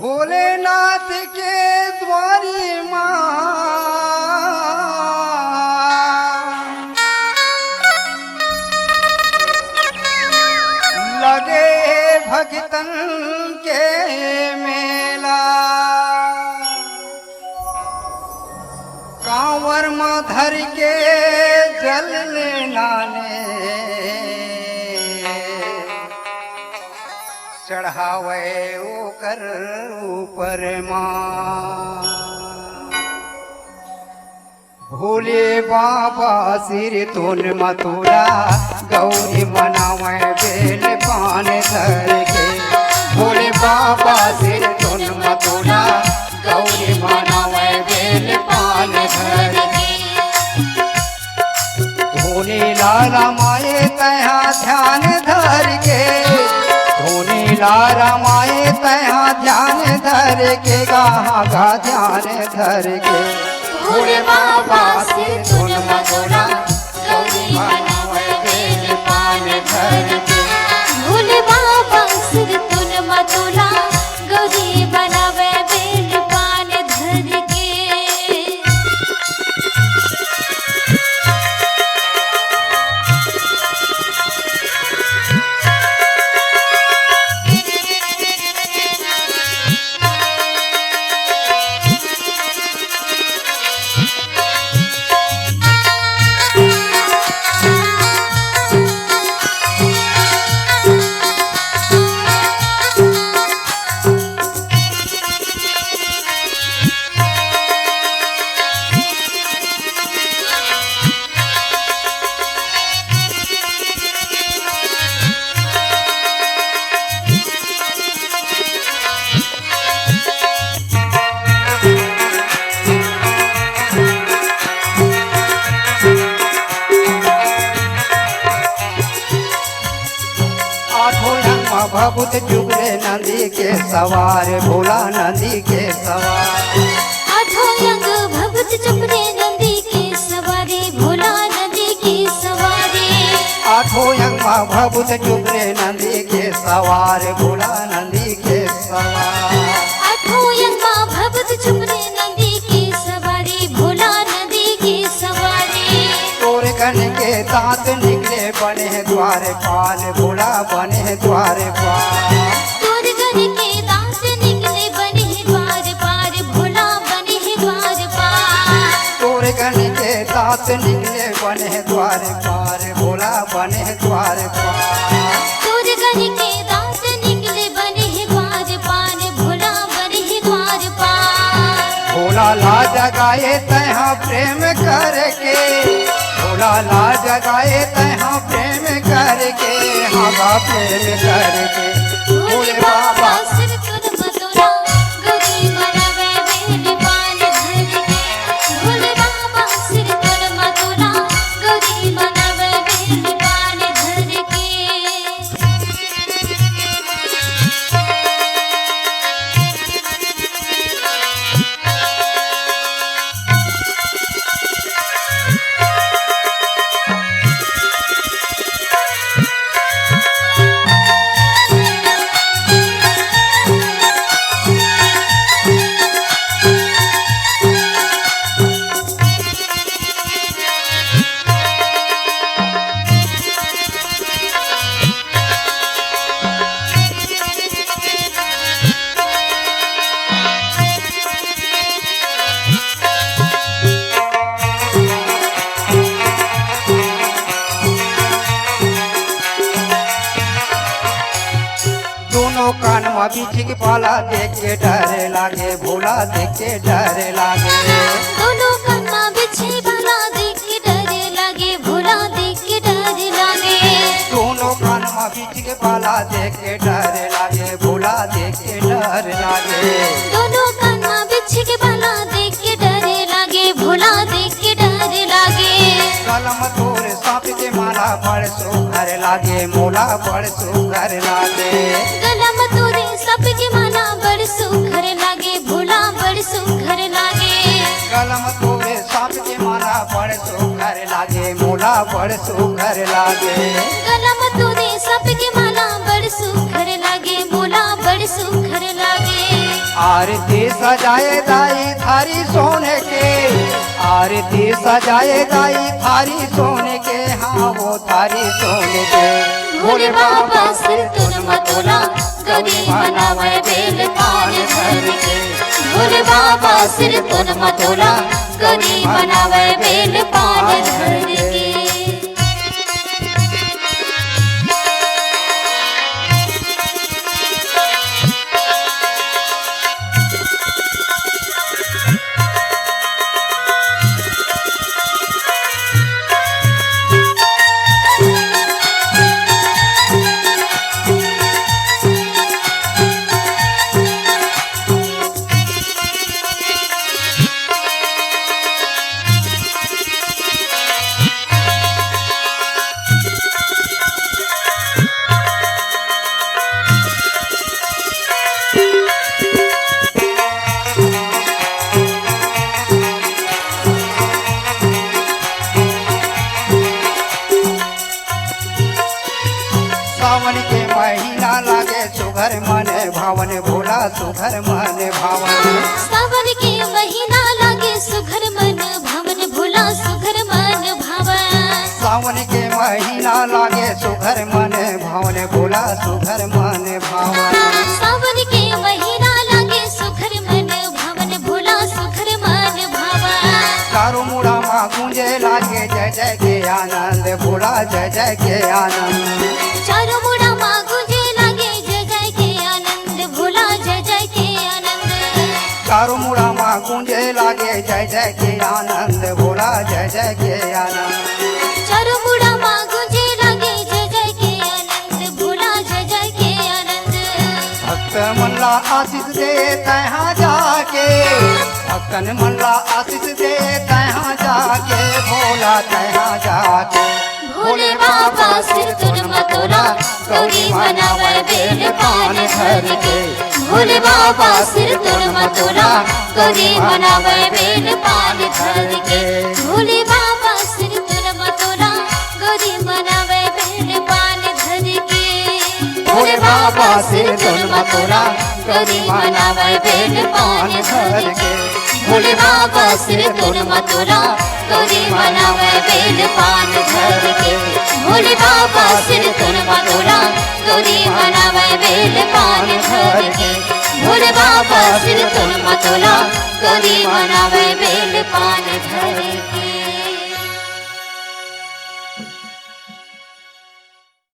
भोलेनाथ के द्वारी माँ लगे भक्तन के मेला। कांवर में धर के जल नाने चढ़ावे ओकर ऊपर माँ। भोले बाबा सिर तुन मथुरा गौरी मनावे बेल पान धर के। भोले बाबा सिर तुन मथुरा गौरी मनावे बेल पान धर के। धोनी लाला माए तया ध्यान धर के। धोनी लाला माए तया ध्यान धर के। गाहा गा ध्यान धर के। भोले बाबा से तुन मथुरा गौरी मनावे बेल पान धर के। भोले बाबा से तुन मथुरा गौरी मनावे बेल पान धर के। भभूत जुगले नंदी के सवार भोला नंदी के सवार। आठों अंग भभूत चुपरे नंदी के सवारी भोला नंदी की सवारी। आठों अंग भभूत जुगले नंदी के सवार भोला नंदी के सवार। आठों अंग भभूत चुपरे नंदी की सवारी भोला नंदी की सवारी। तोर कन के दांत निकले बने द्वार पाल भोला बने द्वार पाल। तोर कन के दांत निकले बने द्वार पार भोला बने द्वार पार। तोर कन के दांत निकले बने द्वार पार भोला बने द्वार पार। तोर कन के दांत निकले बने द्वार पार भोला बने द्वार पार। भोला ला जगाए तहाँ प्रेम करके। भोला ला जगाए तहाँ प्रेम करके। हाँ प्रेम करके। भोले बाबा सिर तुन मथुरा गौरी मनावे बेल पान धर के। भोले बाबा सिर तुन मथुरा गौरी मनावे बेल पान धर के। दोनों कान में बीच के पाला देख के डर लागे भोला देख के डर लागे। दोनों कन्ना बिछे भला देख के डर लागे भोला देख के डर लागे। दोनों कान में बीच के पाला देख के डर लागे भोला देख के डर लागे। दोनों कन्ना बिछे के भला देख के डर लागे भोला देख के डर लागे। कलम तोर सांप के माला बड़ सुघर लागे मोला बड़ सुघर लागे। गलम तोरे सबके माला बड़ सुघर लागे भोला बड़ सुघर लागे। कलम तोरे सांप के माला बड़ सुघर लागे मोला बड़ सुघर लागे। गलम तोरे सबके माला बड़ सुघर लागे भोला बड़ सुघर लागे। आरती सजाए दाई थारी सोने के, आरती सजाए दाई थारी सोने के, हाँ वो थारी सोने के। भोले बाबा सिर तुन मतोला गौरी मनावे बेल पान धर के। भोले बाबा सिर तुन मतोला गौरी मनावे बेल पान धर के। सावन के महीना लागे सुघर मन भावन, भोला सुघर मन भावन। सावन के महीना लागे सुघर मन भावन, भोला सुघर मन भावन। सावन के महीना लागे सुघर मन भावन, भोला सुघर मन भावन। सावन के महीना लागे सुघर मन भावन, भोला सुघर मन भावन। चारों मुड़ा माँ गूंजे लागे जय जय के आनंद, भोला जय जय के आनंद। चारों मुड़ा माँ गूंजे लागे जय जय के आनंद, भोला जय जय के आनंद। चारों मुड़ा माँ गूंजे लागे जय जय के आनंद, भोला जय जय के आनंद। चारों मुड़ा माँ गूंजे लागे जय जय के आनंद, भोला जय जय के आनंद। भक्त मल्ला आशीष दे तहाँ जाके, भक्तन मल्ला आशीष दे तहाँ जाके, भोला तहाँ जाके। भोले बाबा सिर तुन मतोला गौरी मनावे बेल पान धर के। भोले बाबा सिर तुन मतोला गौरी मनावे बेल पान धर के। भोले बाबा सिर तुन मतोला गौरी मनावे बेल पान धर के। भोले बाबा सिर तुन मतोला गौरी मनावे बेल पान धर के। भोले बाबा सिर तुन मतोला गौरी मनावे बेल पान धर के। भोले बाबा सिर तुन मतोला गौरी मनावे बेल पान धर के। भोले बाबा सिर तुन मतोला गौरी मनावे बेल पान धर के।